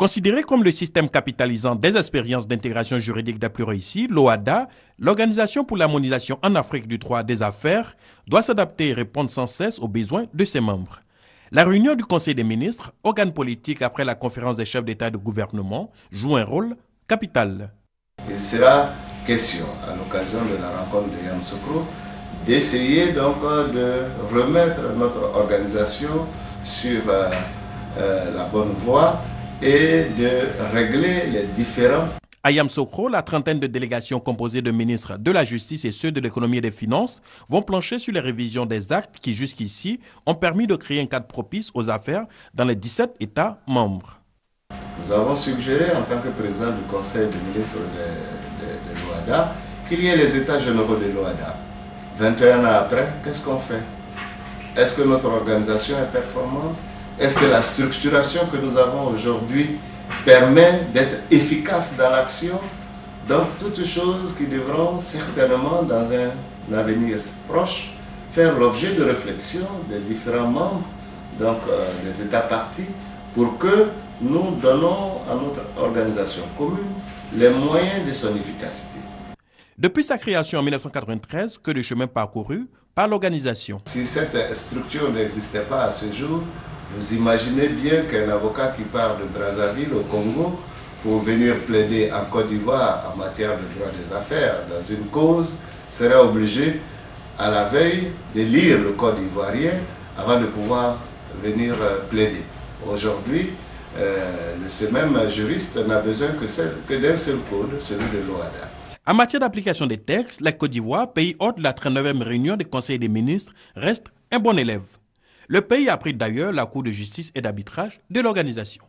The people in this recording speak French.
Considéré comme le système capitalisant des expériences d'intégration juridique des plus réussies, l'OHADA, l'Organisation pour l'harmonisation en Afrique du droit des affaires, doit s'adapter et répondre sans cesse aux besoins de ses membres. La réunion du Conseil des ministres, organe politique après la conférence des chefs d'État et de gouvernement, joue un rôle capital. Il sera question, à l'occasion de la rencontre de Yamoussoukro, d'essayer donc de remettre notre organisation sur la bonne voie et de régler les différends. À Yamoussoukro, la trentaine de délégations composées de ministres de la Justice et ceux de l'économie et des finances vont plancher sur les révisions des actes qui jusqu'ici ont permis de créer un cadre propice aux affaires dans les 17 États membres. Nous avons suggéré en tant que président du Conseil des ministres de l'OHADA qu'il y ait les états généraux de l'OHADA. 21 ans après, qu'est-ce qu'on fait? Est-ce que notre organisation est performante? Est-ce que la structuration que nous avons aujourd'hui permet d'être efficace dans l'action? Donc, toutes choses qui devront certainement, dans un avenir proche, faire l'objet de réflexion des différents membres, donc des États partis, pour que nous donnons à notre organisation commune les moyens de son efficacité. Depuis sa création en 1993, que de chemin parcouru par l'organisation. Si cette structure n'existait pas à ce jour, vous imaginez bien qu'un avocat qui part de Brazzaville au Congo pour venir plaider en Côte d'Ivoire en matière de droit des affaires dans une cause serait obligé à la veille de lire le code ivoirien avant de pouvoir venir plaider. Aujourd'hui, ce même juriste n'a besoin que d'un seul code, celui de l'OHADA. En matière d'application des textes, la Côte d'Ivoire, pays hôte de la 39e réunion du Conseil des ministres, reste un bon élève. Le pays a pris d'ailleurs la Cour de justice et d'arbitrage de l'organisation.